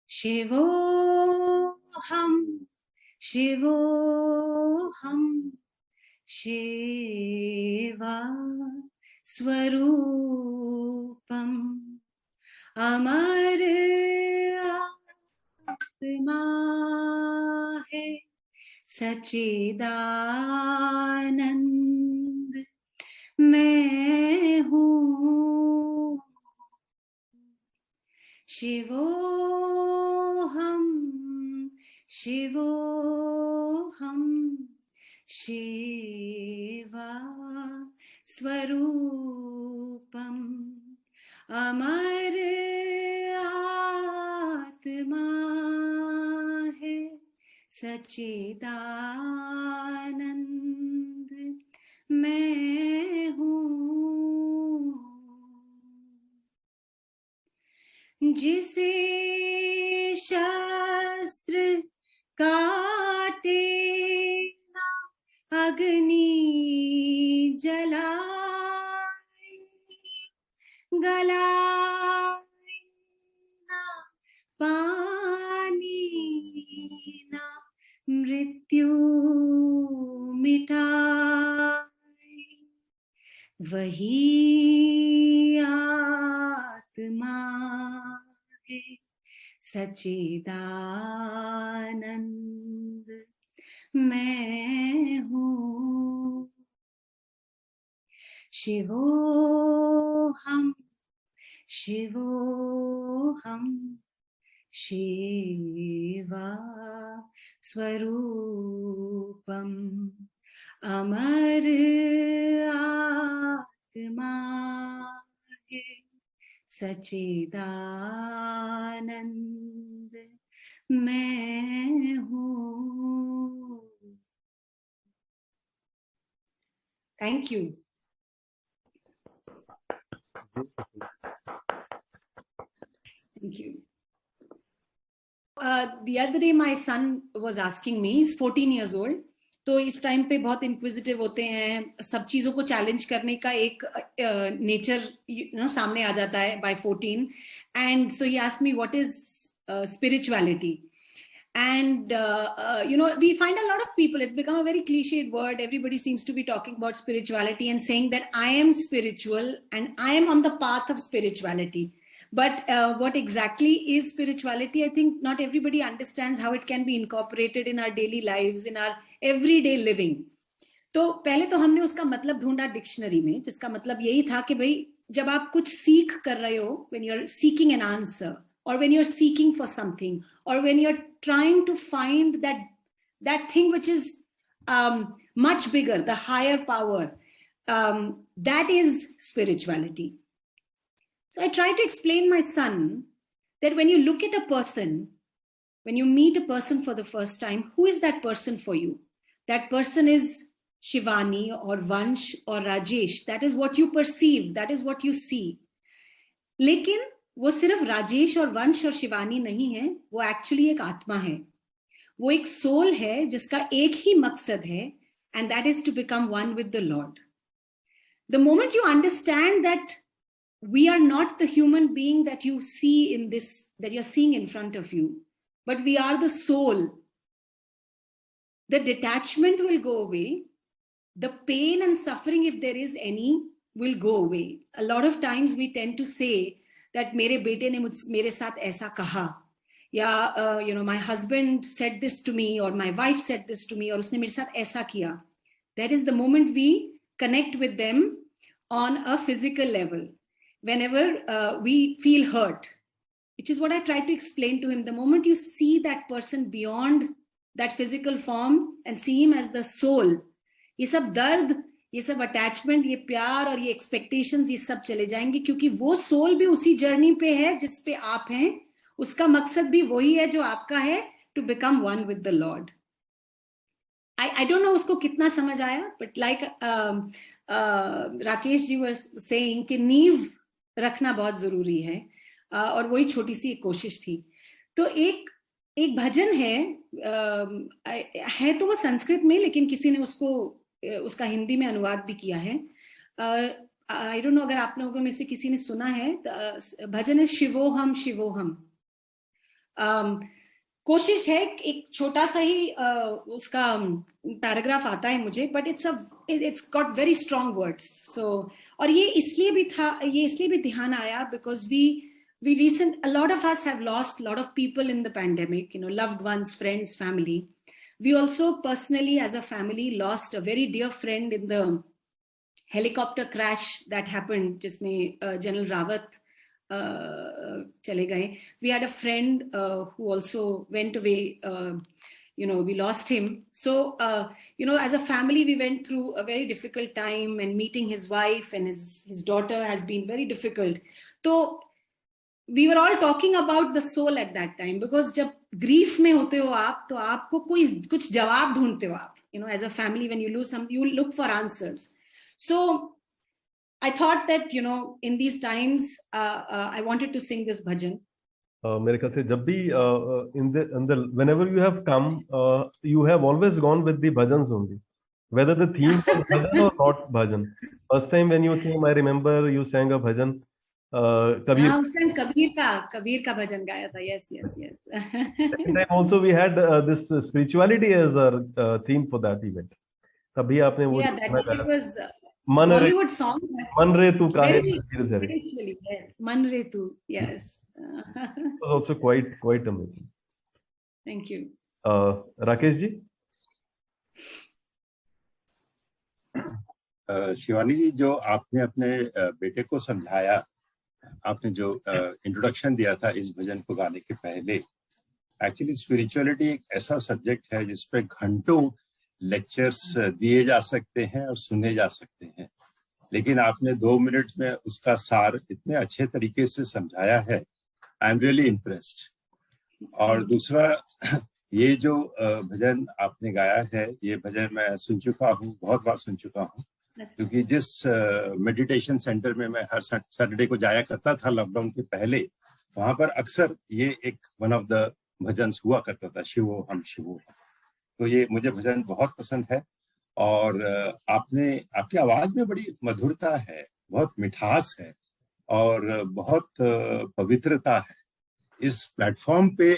शिवोऽहं शिवोऽहं शिवा स्वरूपम् अमर आत्मा है सच्चिदानंद मैं हूँ। शिवोऽहं शिवोऽहं शिवा स्वरूपम् अमर आत्मा है सच्चिदानंद मैं हूँ। जिसे शास्त्र काटे ना अग्नि जलाए गलाए ना पानी ना मृत्यु मिटाए वही आत्मा है सच्चिदानंद मैं हूँ। शिवोऽहं शिवोऽहं शिवा स्वरूपम् अमर आत्मा है सच्चिदानंद मैं हूँ। Thank you. Thank you. The other day my son was asking me, he's 14 years old, तो इस टाइम पे बहुत इंक्विजिटिव होते हैं, सब चीजों को चैलेंज करने का एक नेचर सामने आ जाता है by 14, and so he asked me what is spirituality. And we find a lot of people, it's become a very cliched word, everybody seems to be talking about spirituality and saying that I am spiritual and I am on the path of spirituality. But what exactly is spirituality? I think not everybody understands how it can be incorporated in our daily lives, in our everyday living. तो पहले तो हमने उसका मतलब ढूंढा dictionary में, जिसका मतलब यही था कि भाई जब आप कुछ सीख कर रहे हो, when you're seeking an answer, or when you're seeking for something, or when you're trying to find that thing which is much bigger, the higher power, that is spirituality. So I try to explain my son that when you look at a person, when you meet a person for the first time, who is that person for you? That person is Shivani or Vansh or Rajesh. That is what you perceive. That is what you see. लेकिन वो सिर्फ राजेश और वंश और शिवानी नहीं है, वो actually एक आत्मा है, वो एक सोल है जिसका एक ही मकसद है, and that is to become one with the Lord. The moment you understand that we are not the human being that you see in this, that you're seeing in front of you, but we are the soul, the detachment will go away. The pain and suffering, if there is any, will go away. A lot of times we tend to say that मेरे बेटे ने मेरे साथ ऐसा कहा, या my husband said this to me, or my wife said this to me, और उसने मेरे साथ ऐसा किया. That is the moment we connect with them on a physical level. Whenever we feel hurt, which is what I tried to explain to him, the moment you see that person beyond that physical form and see him as the soul, ये सब दर्द, ये सब attachment, ये प्यार और ये expectations, ये सब चले जाएंगे, क्योंकि वो सोल भी उसी जर्नी पे है जिस पे आप हैं, उसका मकसद भी वही है जो आपका है, to become one with the lord. I don't know उसको कितना समझ आया, but like Rakesh ji were saying कि नींव रखना बहुत जरूरी है, और वही छोटी सी एक कोशिश थी. तो एक भजन है तो वो संस्कृत में, लेकिन किसी ने उसका हिंदी में अनुवाद भी किया है. आई डोंट नो अगर आप लोगों में से किसी ने सुना है. भजन है शिवोहम शिवोहम. कोशिश है, एक छोटा सा ही उसका पैराग्राफ आता है मुझे, but it's got very strong words. So और ये इसलिए भी ध्यान आया because a lot of us have lost a lot of people in the pandemic, loved ones, friends, family. We also personally as a family lost a very dear friend in the helicopter crash that happened, जिसमें General Rawat चले गए. We had a friend who also went away. We lost him. So, as a family, we went through a very difficult time, and meeting his wife and his daughter has been very difficult. So, we were all talking about the soul at that time, because जब grief में होते हो आप, तो आपको कुछ जवाब ढूंढते हो आप. As a family, when you lose something, you look for answers. So, I thought that, in these times, I wanted to sing this bhajan. मेरे ख्याल से जब भी in the whenever you have come, you have always gone with the bhajans only, whether the theme was bhajan or not bhajan. First time when you came, I remember you sang a bhajan. Kabir. उस time Kabir का भजन गाया था. Yes. Second time also we had this spirituality as a theme for that event. तभी आपने वो that was मन Bollywood song. मन रे तू काहे spiritually, yes. मन रे तू, yes. It was also quite amazing. Thank you. Rakesh ji. Shivani जी, जो आपने अपने बेटे को समझाया, आपने जो इंट्रोडक्शन दिया था इस भजन को गाने के पहले, एक्चुअली स्पिरिचुअलिटी एक ऐसा सब्जेक्ट है जिसपे घंटों लेक्चर्स दिए जा सकते हैं और सुने जा सकते हैं, लेकिन आपने 2 मिनट में उसका सार इतने अच्छे तरीके से समझाया है. I am really impressed. और दूसरा, ये जो भजन आपने गाया है, ये भजन मैं सुन चुका हूँ, बहुत बार सुन चुका हूँ, क्योंकि जिस मेडिटेशन सेंटर में मैं हर सैटरडे को जाया करता था लॉकडाउन के पहले, वहां पर अक्सर ये एक वन ऑफ द भजन हुआ करता था, शिवो हम शिवो हम. तो ये मुझे भजन बहुत पसंद है. और आपकी आवाज में बड़ी मधुरता है, बहुत मिठास है और बहुत पवित्रता है. इस प्लेटफॉर्म पे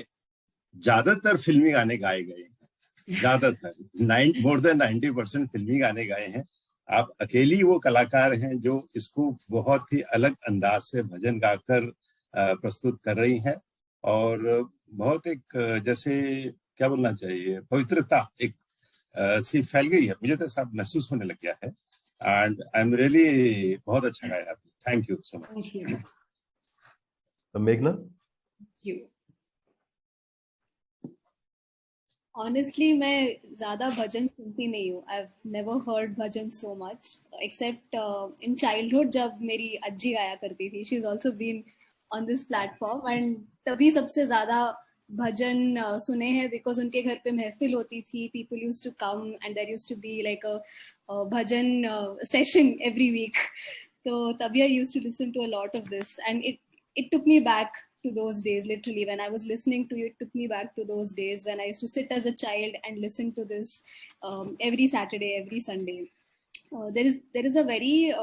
ज्यादातर फिल्मी गाने गाए गए हैं, ज्यादातर मोर देन 90% फिल्मी गाने गाए हैं. आप अकेली वो कलाकार हैं जो इसको बहुत ही अलग अंदाज से भजन गाकर प्रस्तुत कर रही हैं, और बहुत एक जैसे क्या बोलना चाहिए, पवित्रता एक सी फैल गई है, मुझे तो सब महसूस होने लग गया है. एंड आई एम रियली, बहुत अच्छा गाया आपने. Thank you so much. मेघना. Honestly, मैं ज़्यादा भजन सुनती नहीं हूँ. I've never heard bhajan so much, except in childhood जब मेरी अज्जी गाया करती थी. She's also been on this platform, and तभी सबसे ज़्यादा भजन सुने हैं, because उनके घर पे महफिल होती थी. People used to come, and there used to be like a bhajan session every week. So तभी I used to listen to a lot of this, and it took me back to those days. Literally, when I was listening to you, it took me back to those days when I used to sit as a child and listen to this every Saturday, every Sunday. There is a very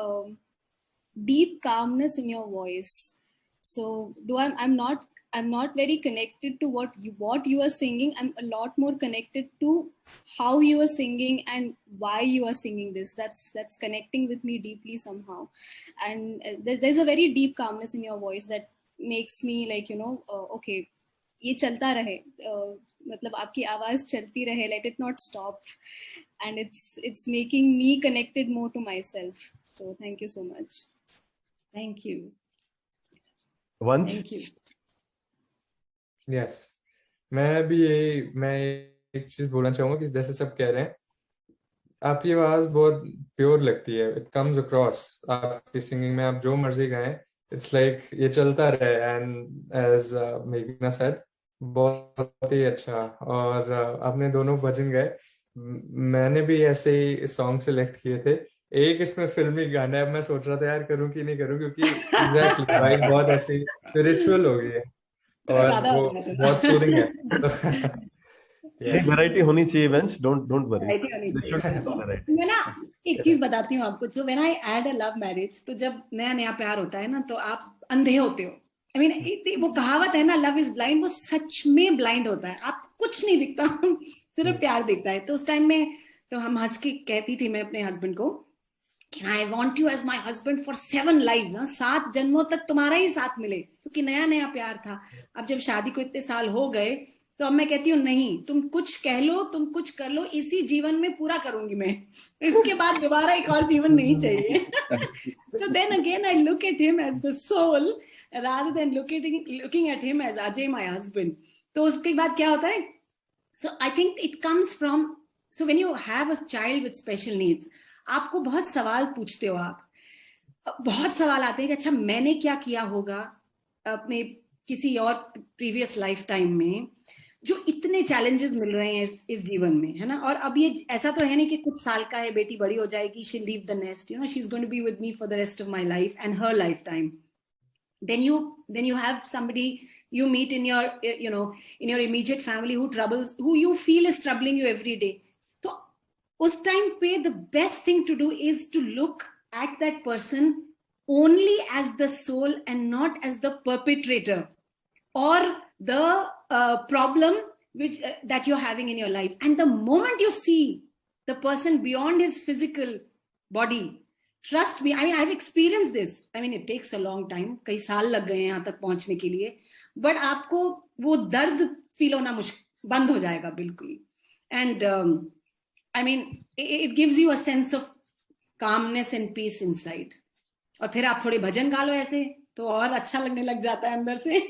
deep calmness in your voice. So though I'm not very connected to what you are singing, I'm a lot more connected to how you are singing and why you are singing this. That's connecting with me deeply somehow. And there's a very deep calmness in your voice that makes me like, okay, ये चलता रहे, मतलब आपकी आवाज चलती रहे, let it not stop, and it's making me connected more to myself. So thank you so much. Thank you. Vansh? Thank you. Yes, मैं एक चीज बोलना चाहूंगा कि जैसे सब कह रहे हैं, आपकी आवाज बहुत प्योर लगती है. इट कम्स अक्रॉस आपकी सिंगिंग में, आप जो मर्जी गाएं, इट्स लाइक ये चलता रहे. एंड एज मेघना सेड, बहुत ही अच्छा. और आपने दोनों भजन गाए, मैंने भी ऐसे ही सॉन्ग सिलेक्ट किए थे. एक इसमें फिल्मी गाना है, मैं सोच रहा था यार करूं कि नहीं करूं, क्योंकि एग्जैक्टली भाई बहुत ऐसी स्पिरिचुअल हो गई है और वो बहुत सूदिंग है. वैरायटी होनी चाहिए. वंश, डोंट वरी. मैं ना एक चीज बताती हूँ आपको. So when I add a love marriage, तो जब नया प्यार होता है ना, तो आप अंधे होते हो. I mean, वो कहावत है ना, लव इज ब्लाइंड, वो सच में ब्लाइंड होता है, आप कुछ नहीं दिखता, सिर्फ प्यार दिखता है। तो उस टाइम में तो हम हंस के कहती थी मैं अपने हस्बैंड को, I want you as my husband for 7 lives, 7 जन्मों तक तुम्हारा ही साथ मिले, क्योंकि नया नया प्यार था। अब जब शादी को इतने साल हो गए तो अब मैं कहती हूँ नहीं, तुम कुछ कह लो, तुम कुछ कर लो, इसी जीवन में पूरा करूंगी मैं, इसके बाद दोबारा एक और जीवन नहीं चाहिए। So then again I look at him as the soul rather than looking at him as Ajay my husband. तो उसके बाद क्या होता है, so I think it comes from, so when you have a child with special needs, आपको बहुत सवाल पूछते हो, आप बहुत सवाल आते हैं कि अच्छा मैंने क्या किया होगा अपने किसी और प्रीवियस लाइफ टाइम में जो इतने चैलेंजेस मिल रहे हैं इस जीवन में, है ना। और अब ये ऐसा तो है नहीं कि कुछ साल का है, बेटी बड़ी हो जाएगी, she leave the nest, you know, she is going to be with me for the rest of my life and her lifetime. then you have somebody you meet in your, you know, in your immediate family who you feel is troubling you every day. तो उस time पे the best thing to do is to look at that person only as the soul and not as the perpetrator or the problem which that you're having in your life. And the moment you see the person beyond his physical body, trust me, I mean, I've experienced this. I mean, it takes a long time. कई साल लग गए हैं यहाँ तक पहुंचने के लिए, but आपको वो दर्द फील होना बंद हो जाएगा बिल्कुल। And I mean, it gives you a sense of calmness and peace inside. और फिर आप थोड़े भजन गा लो ऐसे, तो और अच्छा लगने लग जाता है अंदर से।